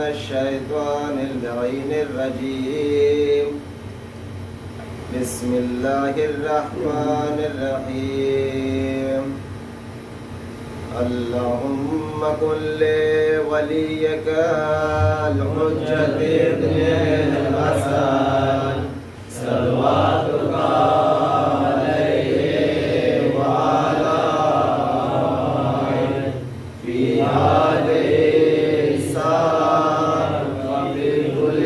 الشيطان اللعين الرجيم. بسم الله الرحمن الرحيم. اللهم كن لوليك الحجة ابن الحسن صلواتك عليه وعلى آله في هذه الساعة وفي كل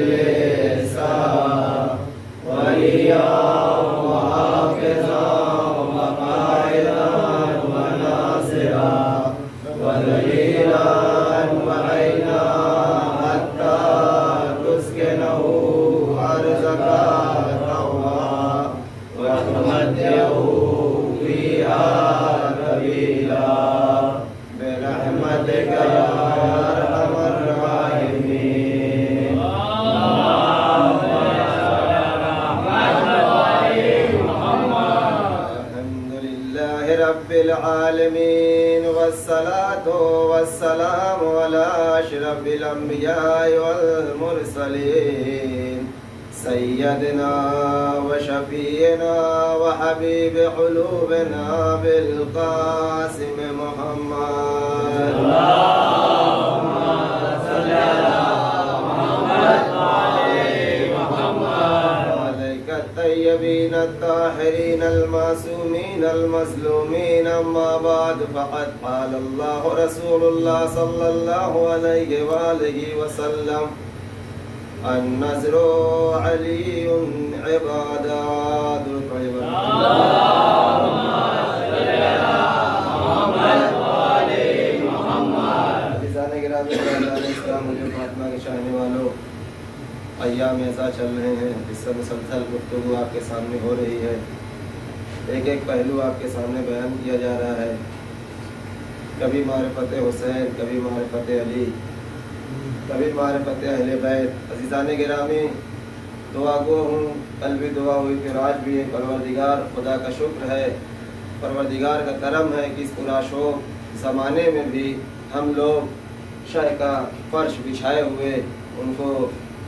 ساعة وليا وحافظا وقائدا وناصرا ودليلا وعينا حتى تسكنه أرزك طوعا وتمتعه فيها نبيلا برحمتك يا أرحم الراحمين. الحمد لله رب العالمين والصلاة والسلام على أشرف الأنبياء والمرسلين سيدنا وشفينا وحبيب قلوبنا بالقاسم محمد. اللهم صل على محمد وعلى محمد وعليك الطيبين الطاهرين المعصومين المظلومين. أما بعد فقد قال الله رسول الله صلى الله عليه وآله وسلم النصر علي عبادات اللهم صل على محمد وعلى محمد. عزیزان گرامی اسلام جو فاطمہ کے چاہنے والوں، ایام ایسا چل رہے ہیں جس سے مسلسل گفتگو آپ کے سامنے ہو رہی ہے. ایک ایک پہلو آپ کے سامنے بیان کیا جا رہا ہے. کبھی معرفت حسین، کبھی معرفت علی، کبھی معرفت اہل بیت. عزیزان گرامی دعا گو ہوں، کل بھی دعا ہوئی پھر آج بھی ہے. پروردگار خدا کا شکر ہے، پروردگار کا کرم ہے کہ اس پورا شوق زمانے میں بھی ہم لوگ شہ کا فرش بچھائے ہوئے ان کو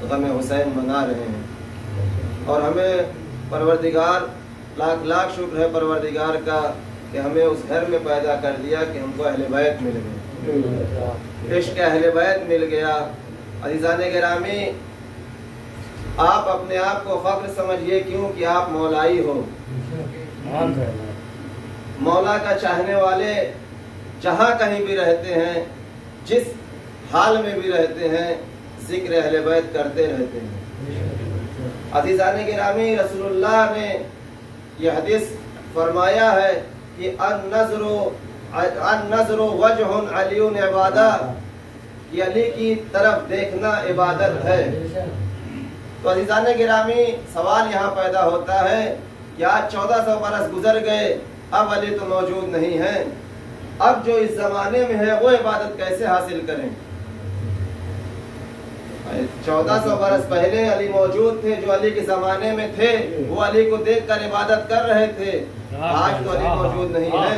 غم حسین منا رہے ہیں. اور ہمیں پروردگار لاکھ لاکھ شکر ہے پروردگار کا کہ ہمیں اس گھر میں پیدا کر دیا کہ ہم کو اہل بیت مل گئے، عشق اہل بیت مل گیا. عزیزان گرامی آپ اپنے آپ کو فخر سمجھیے، کیوں کہ آپ مولائی ہو. مولا کا چاہنے والے جہاں کہیں بھی رہتے ہیں، جس حال میں بھی رہتے ہیں، ذکر اہل بیت کرتے رہتے ہیں. عزیزان گرامی رسول اللہ نے یہ حدیث فرمایا ہے کہ النظر وجہ علی عبادہ، کہ علی کی طرف دیکھنا عبادت ہے. تو عزیزان گرامی سوال یہاں پیدا ہوتا ہے کہ آج 1400 برس گزر گئے، اب علی تو موجود نہیں ہیں، اب جو اس زمانے میں ہے وہ عبادت کیسے حاصل کریں؟ 1400 برس پہلے علی موجود تھے، جو علی کے زمانے میں تھے وہ علی کو دیکھ کر عبادت کر رہے تھے. آج تو علی موجود نہیں ہے،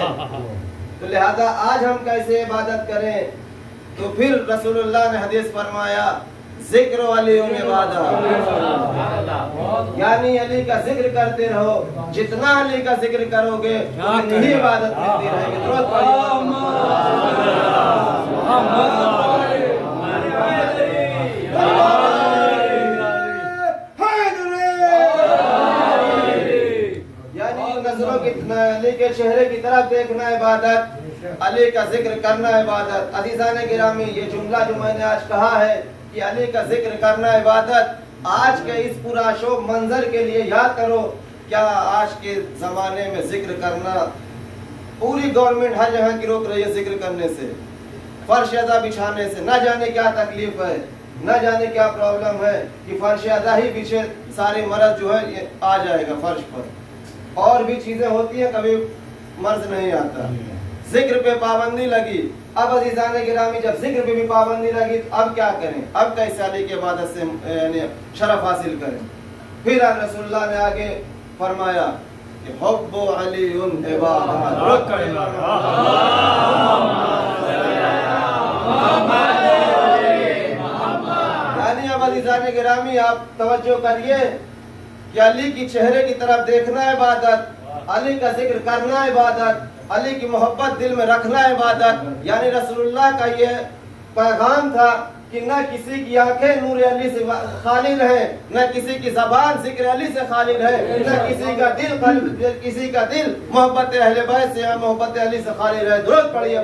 تو لہذا آج ہم کیسے عبادت کریں؟ تو پھر رسول اللہ نے حدیث فرمایا ذکر علی عبادہ، یعنی علی کا ذکر کرتے رہو. جتنا علی کا ذکر کرو گے اتنی عبادت ملتی رہے گی. درود پڑھیے. علی کے چہرے کی طرف دیکھنا عبادت، علی کا ذکر کرنا عبادت. عزیزان گرامی یہ جملہ جو میں نے آج کہا ہے کہ علی کا ذکر کرنا عبادت، آج کے اس پورا شوق منظر کے لیے یاد کرو کیا آج کے زمانے میں ذکر کرنا، پوری گورنمنٹ ہر جگہ کی روک رہی ہے ذکر کرنے سے، فرش ادا بچھانے سے. نہ جانے کیا تکلیف ہے، نہ جانے کیا پرابلم ہے کہ فرش ادا ہی پیچھے سارے مرض جو ہے یہ آ جائے گا فرش پر. اور بھی چیزیں ہوتی ہیں کبھی مرض نہیں آتا. ذکر پہ پابندی لگی. اب عزیزان گرامی جب ذکر پہ بھی پابندی لگی تو اب کیا کریں؟ اب کیسے علی کی عبادت سے یعنی شرف حاصل کریں؟ پھر رسول اللہ نے آگے فرمایا کہ حب علی عبادت. یعنی اب عزیزان گرامی آپ توجہ کریے کہ علی کی چہرے کی طرف دیکھنا عبادت، علی کا ذکر کرنا عبادت، علی کی محبت دل میں رکھنا عبادت. یعنی رسول اللہ کا یہ پیغام تھا کہ نہ کسی کی آنکھیں نور علی سے خالی رہے، نہ کسی کی زبان ذکر علی سے خالی رہے، نہ کسی کا دل محبت اہل بیت سے یا محبت علی سے خالی رہے. درود پڑھیے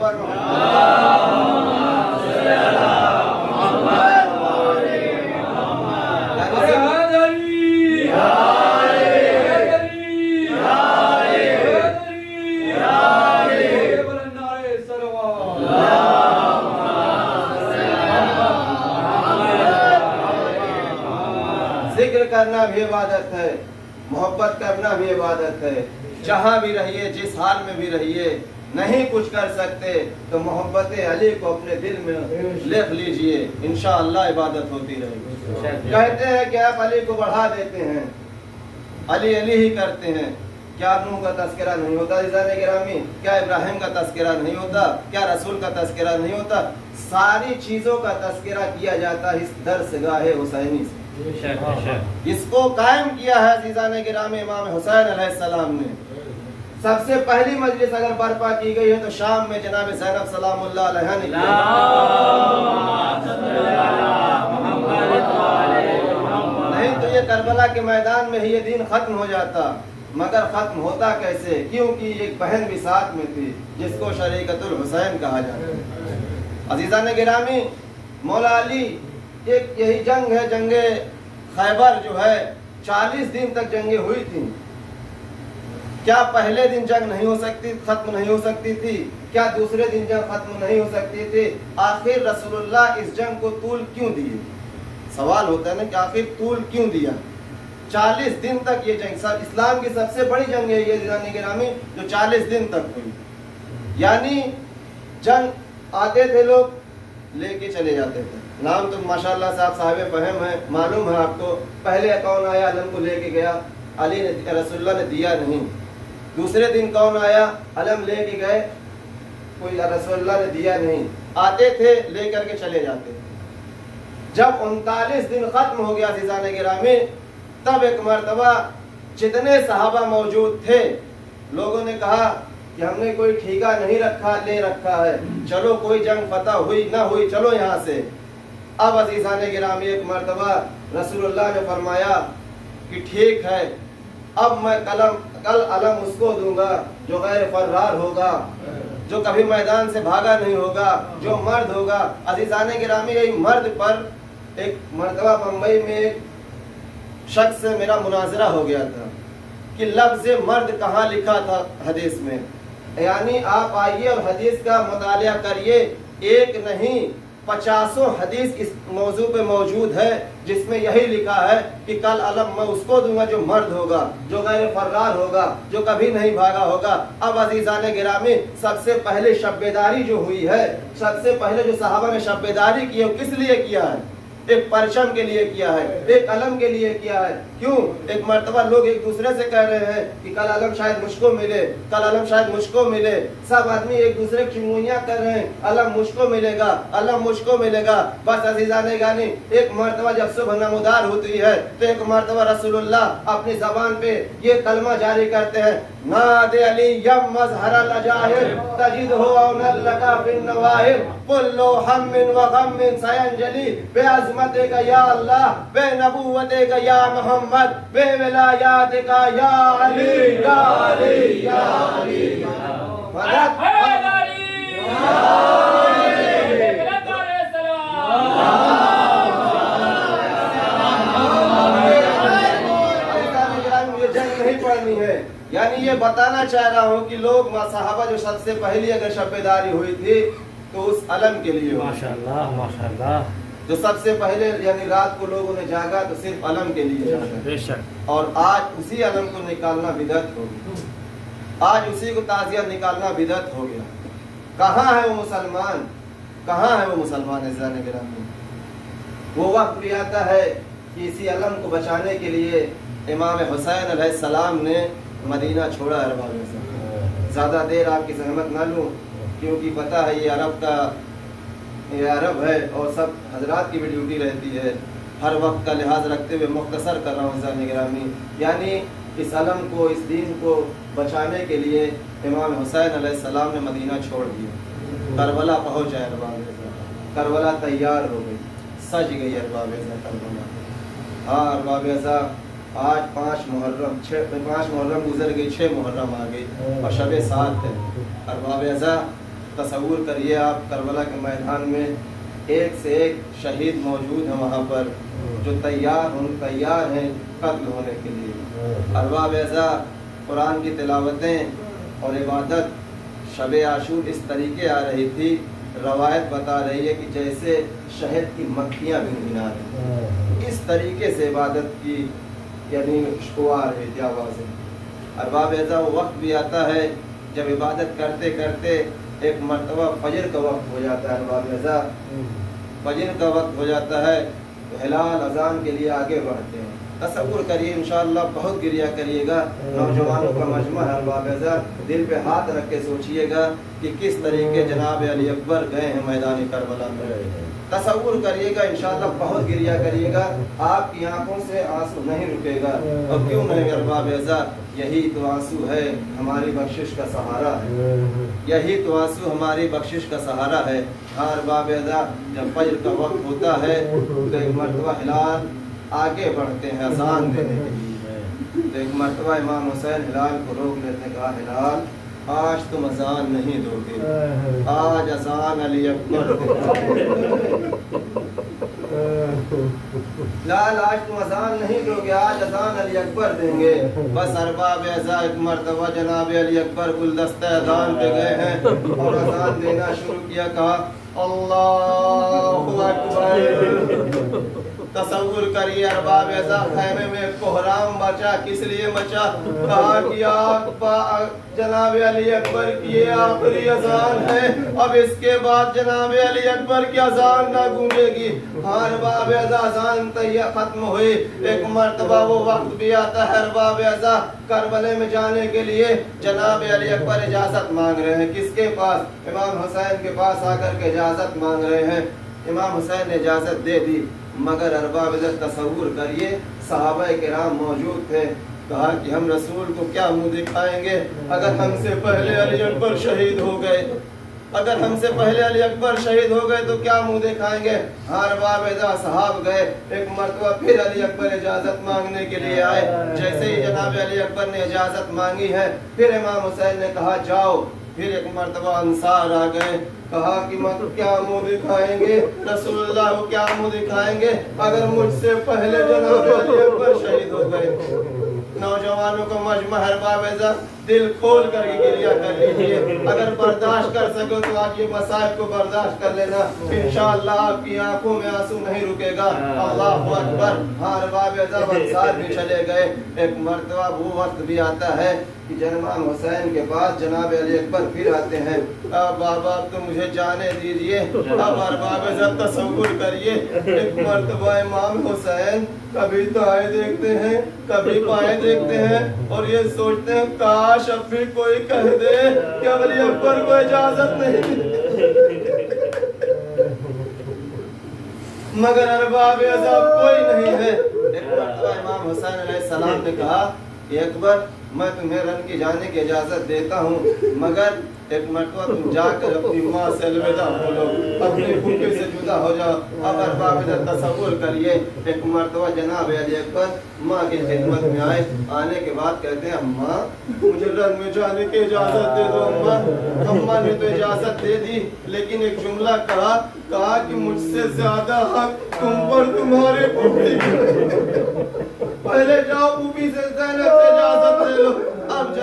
ذکر کرنا بھی عبادت ہے، محبت کرنا بھی عبادت ہے. جہاں بھی رہیے، جس حال میں بھی رہیے، نہیں کچھ کر سکتے تو محبت علی کو اپنے دل میں لکھ لیجئے، انشاءاللہ عبادت ہوتی رہے گی. کہتے ہیں کہ آپ علی کو بڑھا دیتے ہیں، علی علی ہی کرتے ہیں. کیا نوح کا تذکرہ نہیں ہوتا عزیزان گرامی؟ کیا ابراہیم کا تذکرہ نہیں ہوتا؟ کیا رسول کا تذکرہ نہیں ہوتا؟ ساری چیزوں کا تذکرہ کیا جاتا ہے اس درسگاہ حسینی سے. اس کو قائم کیا ہے عزیزان گرامی امام حسین علیہ السلام نے. سب سے پہلی مجلس اگر برپا کی گئی ہے تو شام میں جناب زینب سلام اللہ علیہ نے کیا. نہیں تو یہ کربلا کے میدان میں ہی یہ دین ختم ہو جاتا. مگر ختم ہوتا کیسے؟ کیونکہ ایک بہن بھی ساتھ میں تھی جس کو شریکت الحسین کہا جاتا ہے. عزیزان گرامی مولا علی ایک یہی جنگ ہے، جنگ خیبر جو ہے 40 دن تک جنگیں ہوئی تھیں. کیا پہلے دن جنگ نہیں ہو سکتی، ختم نہیں ہو سکتی تھی؟ کیا دوسرے دن جنگ ختم نہیں ہو سکتی تھی؟ آخر رسول اللہ اس جنگ کو طول کیوں دیے؟ سوال ہوتا ہے نا کہ آخر طول کیوں دیا؟ 40 دن تک یہ جنگ، اسلام کی سب سے بڑی جنگ ہے یہ عزیزان گرامی جو 40 دن تک ہوئی. یعنی جنگ آتے تھے لوگ لے کے چلے جاتے تھے. نام تو ماشاءاللہ صاحب فہم ہے، معلوم ہے آپ کو. پہلے کون آیا علم کو لے کے گیا؟ علی نے، رسول اللہ نے دیا نہیں. دوسرے دن کون آیا علم لے کے گئے؟ کوئی رسول اللہ نے دیا نہیں. آتے تھے لے کر کے چلے جاتے. جب 39 دن ختم ہو گیا عزیزان گرامی تب ایک مرتبہ جتنے صحابہ موجود تھے لوگوں نے کہا کہ ہم نے کوئی ٹھیکہ نہیں لے رکھا ہے، چلو کوئی جنگ فتح ہوئی نہ ہوئی چلو یہاں سے. اب عزیزان گرامی ایک مرتبہ رسول اللہ نے فرمایا کہ ٹھیک ہے، اب میں کل علم اس کو دوں گا جو غیر فرار ہوگا، جو کبھی میدان سے بھاگا نہیں ہوگا، جو مرد ہوگا. عزیزان گرامی یہی مرد پر ایک مرتبہ بمبئی میں ایک شخص سے میرا مناظرہ ہو گیا تھا کہ لفظ مرد کہاں لکھا تھا حدیث میں. یعنی آپ آئیے اور حدیث کا مطالعہ کریے، ایک نہیں 50 حدیث اس موضوع پہ موجود ہے جس میں یہی لکھا ہے کہ کل علم میں اس کو دوں گا جو مرد ہوگا، جو غیر فرار ہوگا، جو کبھی نہیں بھاگا ہوگا. اب عزیزان گرامی سب سے پہلے شب بیداری جو ہوئی ہے، سب سے پہلے جو صحابہ نے شب بیداری کی ہے وہ کس لیے کیا ہے؟ ایک پرچم کے لیے کیا ہے، ایک علم کے لیے کیا ہے. کیوں؟ ایک مرتبہ لوگ ایک دوسرے سے کہہ رہے ہیں کہ کل علم شاید مجھ کو ملے، کل علم شاید مجھ کو ملے. سب آدمی ایک دوسرے کی چنگویاں کر رہے ہیں، علم مجھ کو ملے گا، علم مجھ کو ملے گا. بس عزیزان گرامی ایک مرتبہ جب صبح نمودار ہوتی ہے تو ایک مرتبہ رسول اللہ اپنی زبان پہ یہ کلمہ جاری کرتے ہیں، ناد علی یم مظہر الجاہر تجدہ اونا لکا فی النواہر کل ہم و غم سینجلی بعظمت کا یا اللہ، بے نبوت کا یا محمد، بے ولایات کا یا علی یا علی یا علی. مدد हैं। यानी ये बताना चाह रहा हूँ कि लोग सहाबा जो सबसे पहली अगर शब्बेदारी हुई थी तो उस अलम के लिए, माशाअल्लाह माशाअल्लाह, जो सबसे पहले यानी रात को लोगों ने जागा तो सिर्फ अलम के लिए जागा, बेशक। और आज उसी अलम को निकालना बिदअत हो गया, आज उसी को ताजिया निकालना बिदअत हो गया। कहाँ है वो मुसलमान, कहाँ है वो मुसलमान इज़्ज़ान गिरामी। वो वक्त भी आता है कि इसी अलम को बचाने के लिए इमाम हुसैन अलैहिस्सलाम ने मदीना छोड़ा अरबा में। ज़्यादा देर आपकी सहमत ना लूँ क्योंकि पता है ये अरब है और सब हजरात की भी ड्यूटी रहती है, हर वक्त का लिहाज रखते हुए मुख्तसर कर रहा हूँ इज़्ज़ान गिरामी। यानी इस अलम को, इस दीन को बचाने के लिए इमाम हुसैन अलैहिस्सलाम ने मदीना छोड़ दिया, करबला पहुँच जाए अरबा में। करबला तैयार हो गई, सज गई अरबा में करबला। हाँ अरबा में आज 5 मुहर्रम गुजर गई, 6 मुहर्रम आ गई और शब सात है। अरबाब अज़ा तसव्वुर करिए आप, करबला के मैदान में एक से एक शहीद मौजूद हैं वहाँ पर जो तैयार हैं कत्ल होने के लिए। अरबाब अज़ा कुरान की तिलावतें और इबादत शब आशूर इस तरीके आ रही थी, रवायत बता रही है कि जैसे शहद की मक्खियाँ भिनभिना रही, इस तरीके से इबादत की यानी शुआर है आवाज़ें। अरबाब अज़ा वो वक्त भी आता है जब इबादत करते करते एक मरतबा फजर का वक्त हो जाता है। अरबाब अज़ा फजर का वक्त हो जाता है तो हिलाल अजान के लिए आगे बढ़ते हैं। तसव्वुर करिए, इंशाअल्लाह बहुत गिरिया करिएगा, नौजवानों का मजमा है अरबाब अज़ा, दिल पे हाथ रख के सोचिएगा कि किस तरीके जनाब अली अकबर गए हैं मैदानी करबला में। तसव्वुर करिएगा, इंशाअल्लाह बहुत गिरिया करिएगा, आपकी आंखों से आंसू नहीं रुकेगा। और क्यों नहीं अरबाब अज़ा, यही तो आंसू है हमारी बख्शिश का सहारा है, यही तो आंसू हमारी बख्शिश का सहारा है। हाँ अरबाब अज़ा, जब फज्र का वक्त होता है तो एक मरतबा हिलाल आगे बढ़ते हैं अजान देने के लिए। तो एक मरतबा इमाम हुसैन हिलाल को रोक लेते, कहा हिलाल आज तुम अजान नहीं दोगे, आज अजान अली अकबर लाल, आज तुम अजान नहीं दोगे, आज अजान अली अकबर देंगे। बस अरबाब अज़ा एक मरतबा जनाब अली अकबर गुलदस्ता अजान पे गए हैं और अजान देना शुरू किया, कहा अल्लाहु अकबर। तसव्वुर करिए अरबाब अज़ा खैमे में कोहराम मचा, किस लिए मचा, कहा कि जनाब अली अकबर की ये आखिरी अजान है, अब इसके बाद जनाब अली अकबर की अजान ना गूंजेगी। हाँ अरबाब अज़ा अजान तैयार खत्म हुई, एक मरतबा वो वक्त भी आता है अरबाब अज़ा करबले में जाने के लिए जनाब अली अकबर इजाजत मांग रहे हैं, किसके पास, इमाम हुसैन के पास आकर के इजाजत मांग रहे हैं। इमाम हुसैन ने इजाजत दे दी, मगर अरबाब अज़ा तसव्वुर करिए सहाबा किराम मौजूद थे, कहा कि हम रसूल को क्या मुंह दिखाएंगे अगर हमसे पहले अली अकबर शहीद हो गए, अगर हमसे पहले अली अकबर शहीद हो गए तो क्या मुंह दिखाएंगे। हाँ अरबाब अज़ा साहब गए, एक मरतबा फिर अली अकबर इजाजत मांगने के लिए आए। जैसे ही जनाब अली अकबर ने इजाजत मांगी है, फिर इमाम हुसैन ने कहा जाओ। फिर एक मरतबा अंसार आ गए, कहा कि मत क्या मुंह दिखाएंगे, रसूलुल्लाह को क्या मुंह दिखाएंगे अगर मुझसे पहले जनाब अली अकबर शहीद हो गए। नौजवानों को मजमा अरबाब अज़ा दिल खोल कर गिरिया कर लीजिए, अगर बर्दाश्त कर सको तो आज ये मसाइब को बर्दाश्त कर लेना, इंशाअल्लाह आपकी आंखों में आंसू नहीं रुकेगा। अल्लाहु अकबर। हाँ अरबाब अज़ा अंसार भी चले गए। एक मरतबा वो वक्त भी आता है कि इमाम हुसैन के पास जनाब अली अकबर फिर आते हैं, अब बाबा तो मुझे जाने दीजिए। अब अरबाब अज़ा तसव्वुर करिए, एक मरतबा इमाम हुसैन कभी दाएं देखते हैं कभी बाएं देखते हैं और ये सोचते हैं काश अब भी कोई कह दे कि अली अकबर को इजाजत नहीं, मगर अरबाब अज़ा कोई नहीं है। एक मरतबा इमाम हुसैन अलैहिस्सलाम ने कहा कि अकबर मैं तुम्हें रन की जाने की इजाजत देता हूँ, मगर एक मरतबा तुम जाकर अपनी माँ से अलविदा बोलो, अपनी फूफी से जुदा हो जाओ। अब अरबाब अज़ा तसव्वुर करिए, एक मरतबा जनाब अली अकबर माँ की खिदमत में आए, आने के बाद कहते हैं अम्मा मुझे रन में जाने की इजाजत दे दो। अम्मा अम्मा ने तो इजाजत दे दी, लेकिन एक जुमला कहा कि मुझसे ज्यादा हक तुम पर तुम्हारे फूफी, पहले जाओ फूफी से इजाजत ले लो।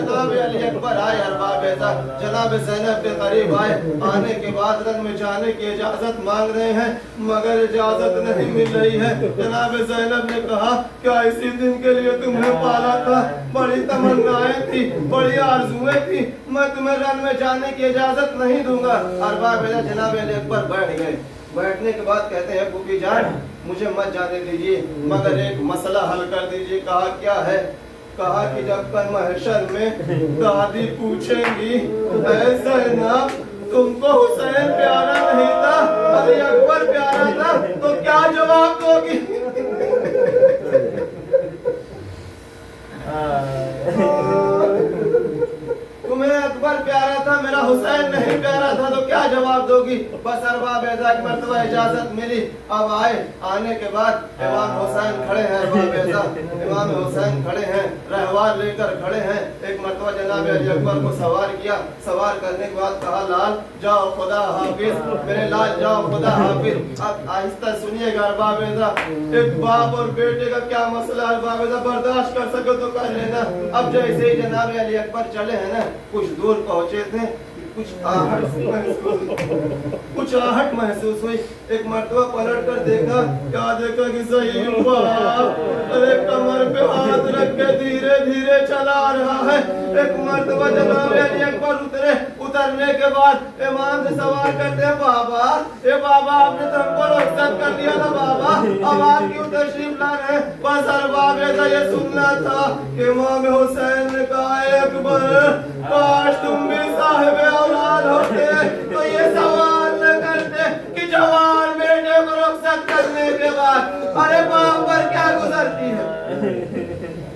जनाब अली अकबर आए अरबाब ऐसा, जनाब ज़ैनब के करीब आए। आने के बाद रंग में जाने की इजाजत मांग रहे हैं मगर इजाजत नहीं मिल रही है। जनाब ज़ैनब ने कहा क्या इसी दिन के लिए तुम्हें पाला था? बड़ी तमन्नाएं थी, बड़ी आरजुएं थी, मैं तुम्हें रंग में जाने की इजाजत नहीं दूंगा। अरबाब ऐसा जनाब अली अकबर बैठ गए। बैठने के बाद कहते हैं फूफी जान मुझे मत जाने दीजिए मगर एक मसला हल कर दीजिए। कहा क्या है? कहा कि जब कल महशर में दादी पूछेंगी ऐसा ना तुमको हुसैन प्यारा नहीं था अली अकबर प्यारा था तो क्या जवाब दोगी? तुम्हें अकबर प्यारा था मेरा हुसैन नहीं प्यारा था तो क्या जवाब दोगी? बस अरबाब ऐसा एक मर्तबा इजाजत मिली। अब आए। आने के बाद इमाम हुसैन खड़े हैं। अरबाब ऐसा इमाम हुसैन खड़े हैं, रहवार लेकर खड़े हैं। एक मर्तबा जनाब अली अकबर को सवार किया। सवार करने के बाद कहा लाल जाओ खुदा हाफिज, मेरे लाल जाओ खुदा हाफिज। अब आहिस्ता सुनिएगा अरबाब ऐसा, एक बाप और बेटे का क्या मसला अरबाब ऐसा, बर्दाश्त कर सको तो कर लेना। अब जैसे ही जनाब अली अकबर चले हैं ना, कुछ दूर पहुंचे थे, कुछ आहट महसूस हुई। एक मर्तबा पलट कर देखा, क्या देखा कि सही अरे कमर पे हाथ रख के धीरे धीरे चला रहा है। एक मर्तबा जनाब अली अकबर उतरे। उतरने के बाद इमाम से सवाल करते हैं बाबा ये बाबा आपने तो हमको रुखसत कर दिया था बाबा, अब आप क्यों तशरीफ ला रहे हैं? बस अरबाब ऐसा ये सुनना था कि इमाम हुसैन ने कहा अकबर काश तुम भी साहिब औलाद होते तो ये सवाल न करते कि जवान बेटे को रुखसत करने के बाद अरे बाप पर क्या गुजरती है।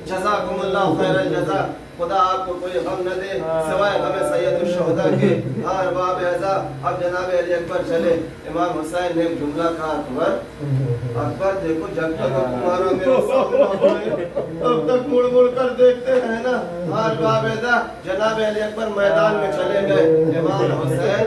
जज़ाकुमुल्लाह खैरल जज़ा, खुदा आपको कोई गम न दे सिवाय गम सैयदुल शुहदा के। हाँ अरबाब ऐसा अब जनाब अली अकबर चले। इमाम हुसैन ने एक जुमला कहा अकबर देखो जब तक तुम्हारा मेरे सामने तब तक मुड़ मुड़ कर देखते रहे ना। हाँ अरबाब ऐसा जनाब अली अकबर मैदान में चले गए। इमाम हुसैन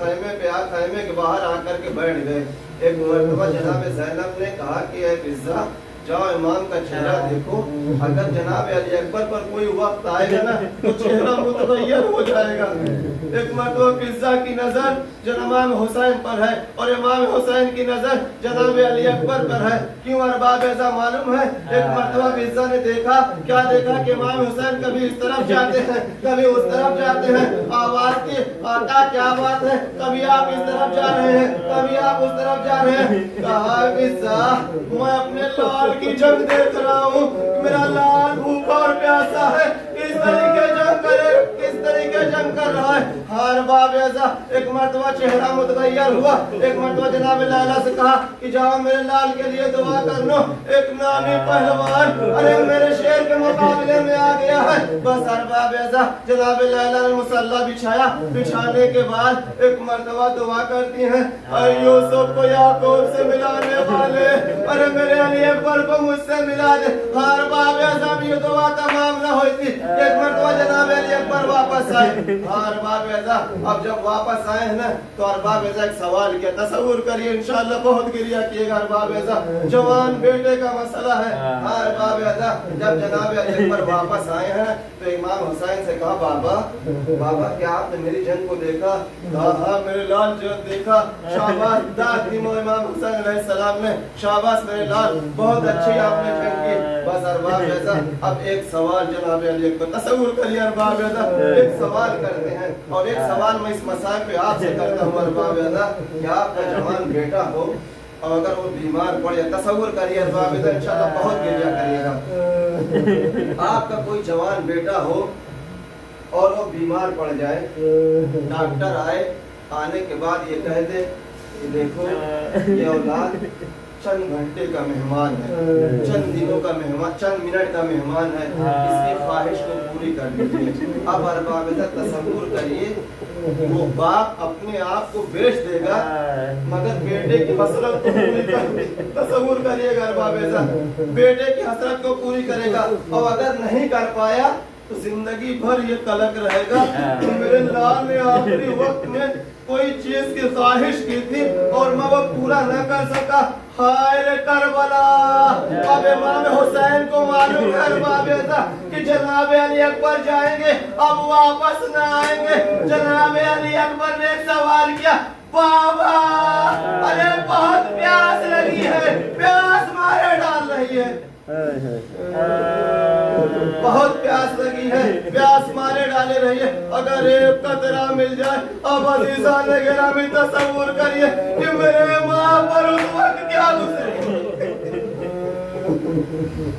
खैमे के बाहर आकर के बैठ गए। एक मर्तबा जनाब ज़ैनब ने कहा कि ऐ फिज़्ज़ा जाओ इमाम का चेहरा देखो, अगर जनाब अली अकबर पर कोई वक्त आएगा ना तो चेहरा मुतगय्यर हो जाएगा। एक मर्तबा फिज़्ज़ा की नजर इमाम हुसैन पर है और इमाम हुसैन की नजर जनाब अली अकबर पर है। क्यों अरबाब ऐसा मालूम है? एक मर्तबा फिज़्ज़ा ने देखा, क्या देखा कि इमाम हुसैन कभी इस तरफ जाते हैं कभी उस तरफ जाते हैं। आवाज की आका क्या बात है, कभी आप इस तरफ जा रहे हैं कभी आप उस तरफ जा रहे हैं। कहा फिज़्ज़ा मैं अपने लाल की जंग देख रहा हूँ, मेरा लाल भूखा और प्यासा है, किस तरीके जंग कर रहा है। हर बाब ऐसा एक मर्तबा चेहरा मुतगय्यर हुआ। एक मर्तबा जनाब लैला से कहा कि जाओ मेरे लाल के लिए दुआ कर लो, एक नामी पहलवान अरे मेरे शेर के मुकाबले में आ गया है। बस हर बाब ऐसा जनाब लैला ने मुसल्ला बिछाया। बिछाने के बाद एक मर्तबा दुआ करती हैं यूसुफ को याकूब से मिलाने वाले अरे मेरे अली अकबर को मुझसे मिला दे। हर बाब ऐसा भी दुआ तमाम न हुई थी। एक मर्तबा जनाब अली अकबर वापस आए। हर बाब ऐसा अब जब वापस आए हैं ना तो अरबाब ऐसा एक सवाल किया, तसव्वुर करिए इंशाअल्लाह बहुत गिरिया किएगा। अरबाब ऐसा जवान बेटे का मसला है। अरबाब ऐसा जब जनाब अली अकबर वापस आए हैं तो इमाम हुसैन से कहा बाबा क्या आपने मेरी जंग को देखा? हाँ मेरे लाल जो देखा। शाबाश दादी इमाम हुसैन अलैहिस्सलाम ने शाबाश मेरे लाल बहुत अच्छी आपने जंग की। बस अरबाब ऐसा अब एक सवाल जनाब अली अकबर तसव्वुर करिए अरबाब ऐसा एक सवाल करते हैं और एक सवाल मैं इस मसाइल पे आपसे करता हूँ अरबाब ऐसा कि आपका जवान बेटा हो और अगर वो बीमार पड़ जाए, तसव्वुर करिए अरबाब ऐसा इंशाल्लाह बहुत गिरिया करिएगा। आपका कोई जवान बेटा हो और वो बीमार पड़ जाए, डॉक्टर आए, आने के बाद ये कह दे कि देखो ये औलाद चंद घंटे का मेहमान है, चंद दिनों का मेहमान, चंद मिनट का मेहमान है, इसकी ख्वाहिश को पूरी कर दीजिए। अब अरबाब तसव्वुर करिए वो बाप अपने आप को बेच देगा मगर बेटे की हसरत को पूरी कर, तसव्वुर करिएगा अरबाब बेटे की हसरत को पूरी करेगा और अगर नहीं कर पाया तो जिंदगी भर ये कलक रहेगा कि मेरे लाल ने आखिरी वक्त में कोई चीज की ख्वाहिश की थी और मैं वो पूरा न कर सका। हाय रे करबला। अब इमाम हुसैन को मालूम है कि जनाब अली अकबर जाएंगे, अब वापस न आएंगे। जनाब अली अकबर ने एक सवाल किया, बाबा अरे बहुत प्यास लगी है, प्यास मारे डाल रही है, बहुत प्यास लगी है, प्यास मारे डाले रही है, अगर एक कतरा मिल जाए। अब अजीजान गिरामी तसव्वुर करिए कि मेरे माँ पर उस वक्त क्या गुजरी,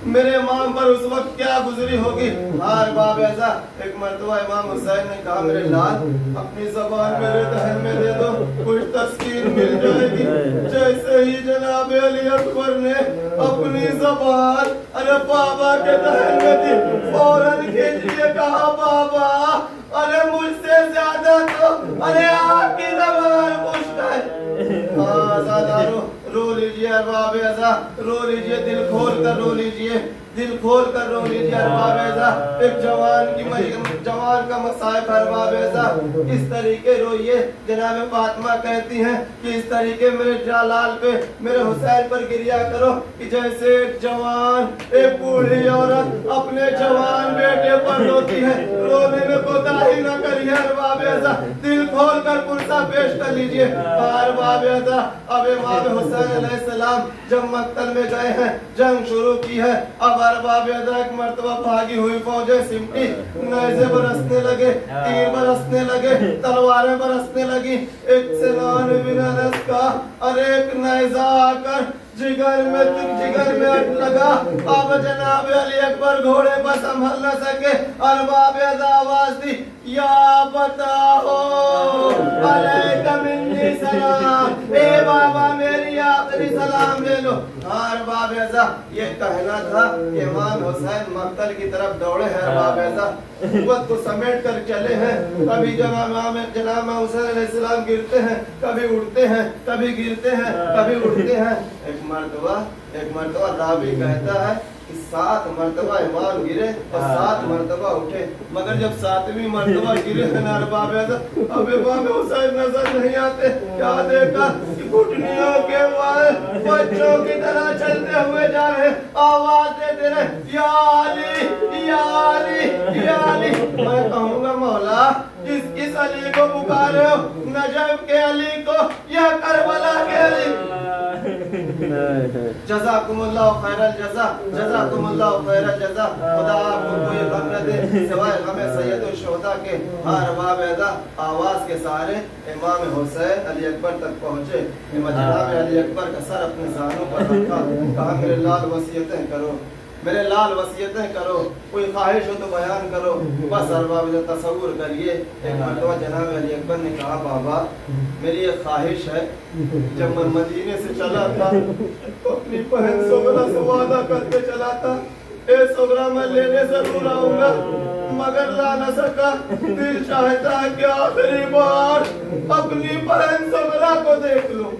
मेरे माँ पर उस वक्त क्या गुजरी होगी। हार बाब ऐसा एक मर्तबा इमाम हुसैन ने कहा, मेरे लाल अपनी ज़बान मेरे दहन में दे दो, कुछ तस्कीर मिल जाएगी। जैसे ही जनाब अली अकबर ने अपनी ज़बान अरे बाबा के दहन में दी, फौरन खींचिए कहा, बाबा अरे मुझसे ज्यादा तो अरे आपकी ज़बान खुश्क है। हाँ रो लीजिए अरबाब ऐसा, रो लीजिए, दिल खोल कर रो लीजिए, दिल खोल कर रो लीजिए अरबाब ऐसा। एक जवान का मसाइब अरबाब ऐसा, इस तरीके रोइए। जनाब फातिमा कहती हैं कि इस तरीके मेरे जालाल पे, मेरे हुसैन पर गिरिया करो कि जैसे एक जवान, एक बूढ़ी औरत अपने जवान बेटे पर रोती है, रोने में कोताही न करिए अरबाब ऐसा, दिल खोल कर पुरसा पेश कर लीजिए। अरबाब ऐसा अब इमाम हुसैन अलैहिस्सलाम जब मक्तल में गए हैं, जंग शुरू की है। अब अरबाब ऐसा एक मर्तबा भागी हुई फौजें सिमटी, नेज़े बरसने लगे, तीर बरसने लगे, तलवारें बरसने लगी। एक सिनान बिन अनस का अरे एक नेज़ा आकर जिगर में अट लगा। अब जनाब अली अकबर घोड़े पर संभल न सके, अरबाब ऐसा आवाज दी, या बताओ अलैका मिन्नी सलाम, ए बाबा मेरी आखिरी सलाम ले लो। अरबाब ऐसा ये कहना था कि इमाम हुसैन मक्तल की तरफ दौड़े हैं। अरबाब ऐसा कुव्वत को समेट कर चले हैं। कभी जनाब हुसैन अलैहिस्सलाम गिरते हैं, कभी उठते हैं, कभी गिरते हैं, कभी उठते हैं। एक मर्तबा रावी कहता है कि 7 मर्तबा इमाम गिरे और 7 मर्तबा उठे, मगर जब 7वीं मर्तबा गिरे हैं अरबाब ऐसा, अब इमाम हुसैन नजर नहीं आते। क्या देखा कि घुटनियों के वाल बच्चों की तरह चलते हुए जा रहे, आवाज देते रहे, या अली या अली या अली। मैं कहूँगा मौला किस अली को पुकारे हो, नजफ के अली को या करबला के अली। जज़ाकुमुल्लाह खैरल जज़ा, जज़ाकुमुल्लाह खैरल जज़ा। खुदा आपको कोई गम न दे सिवाय गम सैयदुल शुहदा के। अरबाब ऐसा आवाज के सहारे इमाम हुसैन अली अकबर तक पहुंचे। जनाब अली अकबर का सर अपने ज़ानों पर रखा, कहा मेरे लाल वसीयतें करो, मेरे लाल वसीयतें करो, कोई ख्वाहिश हो तो बयान करो। बस अरबाब तसव्वुर करिए, एक मर्तबा जनाब अली अकबर ने कहा, बाबा मेरी एक ख्वाहिश है, जब मैं मदीने से चला था तो अपनी बहन सुगरा से वादा करके चला था, ए सुगरा मैं लेने जरूर आऊंगा, मगर ला न सका। दिल चाहता है कि आखिरी बार अपनी बहन सुगरा को देख लूं।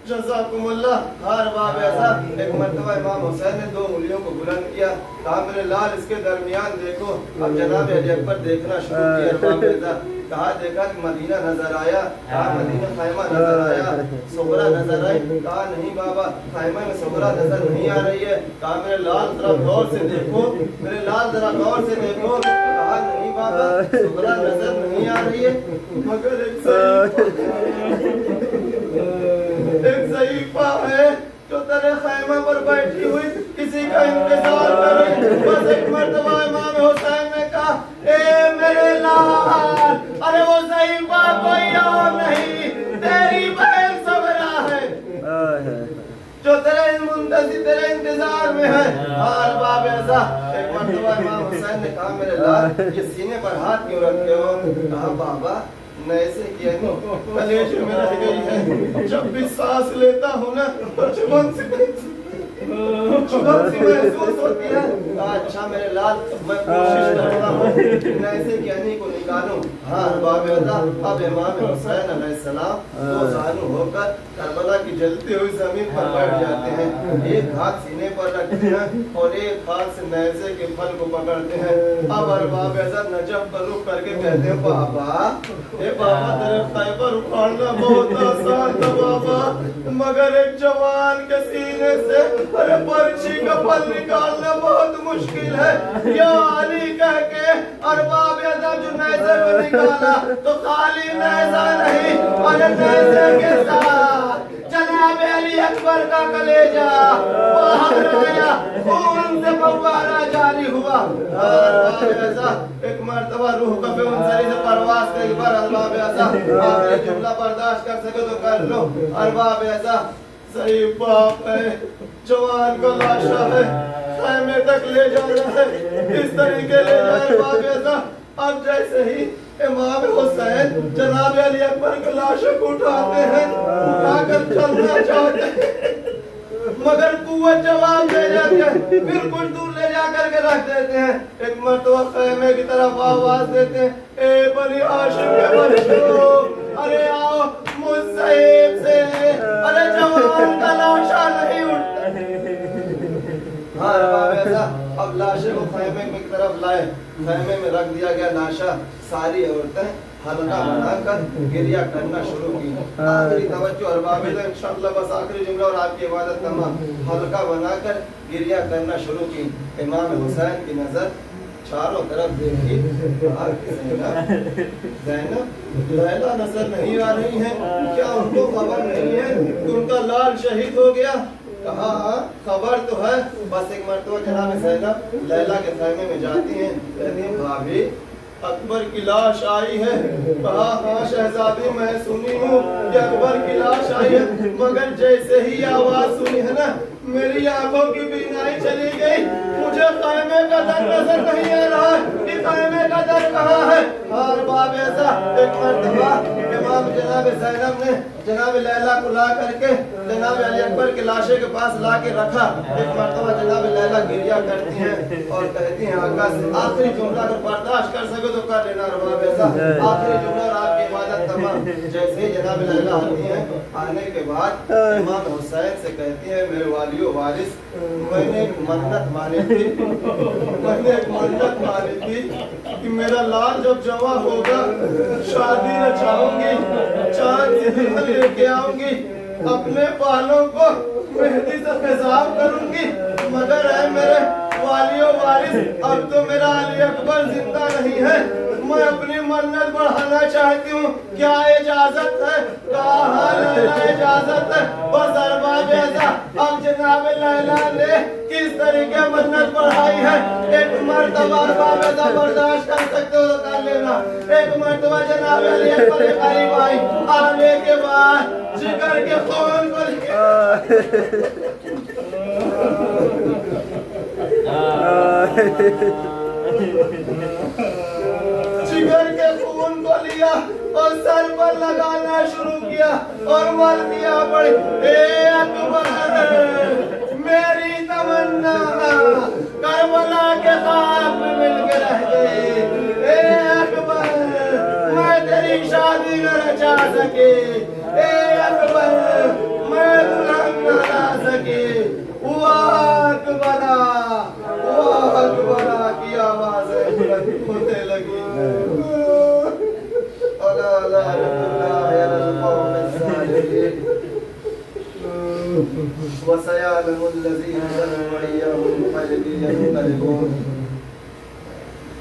जज़ाकुमुल्लाह। अरबाब ऐसा एक मर्तबा इमाम हुसैन ने 2 उंगलियों को बुलंद किया, कहा मेरे लाल इसके दरमियान देखो। अब जनाब अली अकबर देखना शुरू किया। अरबाब ऐसा कहा, देखा कि मदीना नजर आया, कहा मदीना खैमा नजर आया, सुगरा नजर आई, कहा नहीं बाबा खैमा में सुगरा नजर नहीं आ रही है। कहा मेरे लाल जरा गौर से देखो, मेरे लाल जरा गौर से देखो। कहा नहीं बाबा सुगरा नजर नहीं आ रही है, मगर एक ज़ईफ़ा है जो तेरे खैमा पर बैठी हुई किसी का इंतजार कर रही। बस एक मर्तबा इमाम हुसैन ने कहा, ए मेरे लाल, अरे वो ज़ईफ़ा कोई और नहीं, तेरी बहन सबरा है जो तेरे इंतजार में है। अरबाब ऐसा एक मर्तबा इमाम हुसैन ने कहा, मेरे लाल ये सीने पर हाथ क्यों रखे हो? कहा बाबा ऐसे किया कलेजे में रह गई है, जब भी सांस लेता हूँ ना तो जुबान से चुभक सी महसूस होती है। अच्छा मेरे लाल, मैं कोशिश करता हूँ नैज़े की अनी को निकालूं। हाँ अरबाब अता, अब इमाम हुसैन अलैहिस्सलाम दो जानू होकर करबला की जलती हुई जमीन पर बैठ जाते हैं। एक हाथ सीने पर रखते हैं और एक हाथ से नैज़े के फल को पकड़ते हैं। अब अरबाब अता नजब पर रुख करके कहते हैं, बाबा ए बाबा तेरे खैबर उखाड़ना बहुत आसान था बाबा, मगर एक जवान के सीने से अरे पर्ची का फल निकालना बहुत मुश्किल है। या अली कह के अरबाब अता जो नैज़े को निकाला तो खाली नैज़ा नहीं, अरे नैज़े के साथ जनाब अली अकबर का कलेजा बाहर आया, खून से फव्वारा जारी हुआ। एक मर्तबा रूह कफे मुंसरी से परवास करी पर अरबाब अता आखिरी जुमला बर्दाश्त कर सके तो कर लो। अरबाब अता सही बाप है, जवान का लाशा है, खैमे तक ले जाना है, इस तरीके ले जाए अरबाब अता। अब जैसे ही इमाम हुसैन जनाब अली अकबर के लाशों को उठाते हैं, उठाकर चलना चाहते हैं, मगर कुव्वत जवाब दे जाते हैं, फिर कुछ दूर ले जाकर के रख देते हैं। एक मर्तबा खैमे की तरफ आवाज देते हैं, ए बनी हाशिम के बच्चों, अरे आओ मुसैब से, अरे जवान का लाशा नहीं उठता। हाँ अब लाशे को खैमे की तरफ लाए, खैमे में रख दिया गया लाशा। सारी औरतें हल्का बनाकर गिरिया करना शुरू की। आखिरी तवज्जो अरबाब अता, इंशाअल्लाह बस आखिरी जुमला और आपकी इबादत तमाम। हल्का बनाकर गिरिया करना शुरू की। इमाम हुसैन की नजर चारों तरफ देखी, ज़ैनब लैला नजर नहीं आ रही है, क्या उनको खबर नहीं है कि उनका लाल शहीद हो गया? कहा खबर तो है। बस एक मर्तबा जनाब ज़ैनब लैला के खैमे में जाती हैं, कहती हैं भाभी अकबर की लाश आई है। कहा हाँ शहजादी मैं सुनी हूँ कि अकबर की लाश आई है, मगर जैसे ही आवाज सुनी है ना मेरी आंखों की बीनाई चली गई। मुझे खैमे का दर नजर नहीं आ रहा कि खैमे का दर कहाँ है। अरबाब अता एक मर्तबा इमाम जनाब ज़ैनब ने जनाब लैला को ला करके जनाब अली अकबर के लाशे के पास ला के रखा। एक मर्तबा जनाब लैला गिरिया करती हैं और कहती हैं आका से आखिरी जुमला अगर बर्दाश्त कर सके तो कर लेना अरबाब अता, आखिरी जुमला और आपकी इबादत तमाम। जैसे ही जनाब लैला आती हैं, आने के बाद इमाम हुसैन से कहती है मेरे वालियो वारिस, मैंने एक मन्नत मानी थी, कि मेरा लाल जब जवा होगा शादी रचाऊंगी, चांद से दुल्हन लेके आऊंगी, अपने बालों को मेहंदी से पेशाब करूंगी, मगर है मेरे वालियो वारिस अब तो मेरा अली अकबर जिंदा नहीं है, मैं अपनी मन्नत बढ़ाना चाहती हूँ, क्या इजाजत है? कहा लैला इजाजत है। बस अरबाब अता अब जनाब लैला ने किस तरीके मन्नत बढ़ाई है, एक मर्तबा अरबाब अता बर्दाश्त कर सकते हो तो कर लेना। एक मर्तबा जनाब अली अकबर के करीब आई, आने के बाद जिगर के खून को जिगर के खून को लिया और सर पर लगाना शुरू किया और मर दिया पड़ी। ए अकबर मेरी तमन्ना करबला के खाक में मिल के रह गई। ए अकबर मैं तेरी शादी न रचा सके, ए अकबर मैं दुल्हन न ला सके। अकबरा की आवाज होने लगी।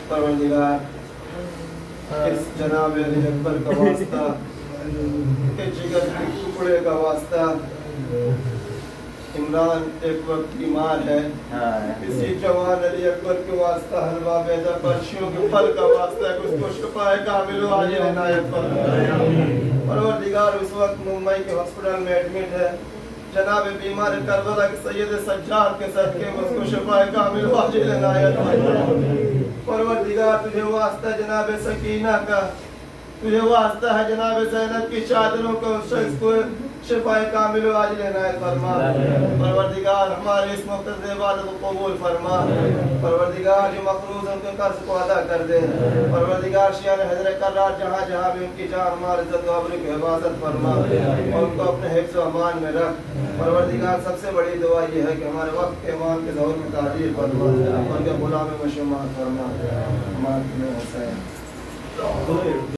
परवरदिगार इस जनाब अली अकबर का वास्ता, के जिगर के टुकड़े का वास्ता, इमरान एक वक्त बीमार है, इसी जवान अली अकबर के वास्ता हलवा बेदा पर्चियों के फल का वास्ता है, उसको शिफाए कामिल आजिल इनायत फरमाए। परवरदिगार उस वक्त मुंबई के हॉस्पिटल में एडमिट है, जनाब बीमार करबला के सैयद सज्जाद के सदके उसको शिफाए कामिल आजिल इनायत फरमाए। परवरदिगार तुझे वास्ता है जनाब सकीना का, तुझे वास्ता है जनाब ज़ैनब की चादरों को उस शख्स को شفائے کامل و عاجل عنایت فرما پروردگار ہمارے اس مقدس عبادت کو قبول فرما پروردگار جو مقروض ان کے قرض کو ادا کر دے پروردگار شیعہ حضرت کرار جہاں جہاں بھی ان کی جان مال عزت و آبرو کی حفاظت فرما اور ان کو اپنے حفظ و امان میں رکھ پروردگار سب سے بڑی دعا یہ ہے کہ ہمارے وقت کے امام کے ظہور میں تعجیل فرما اور کے غلام میں شمار فرما امام حسین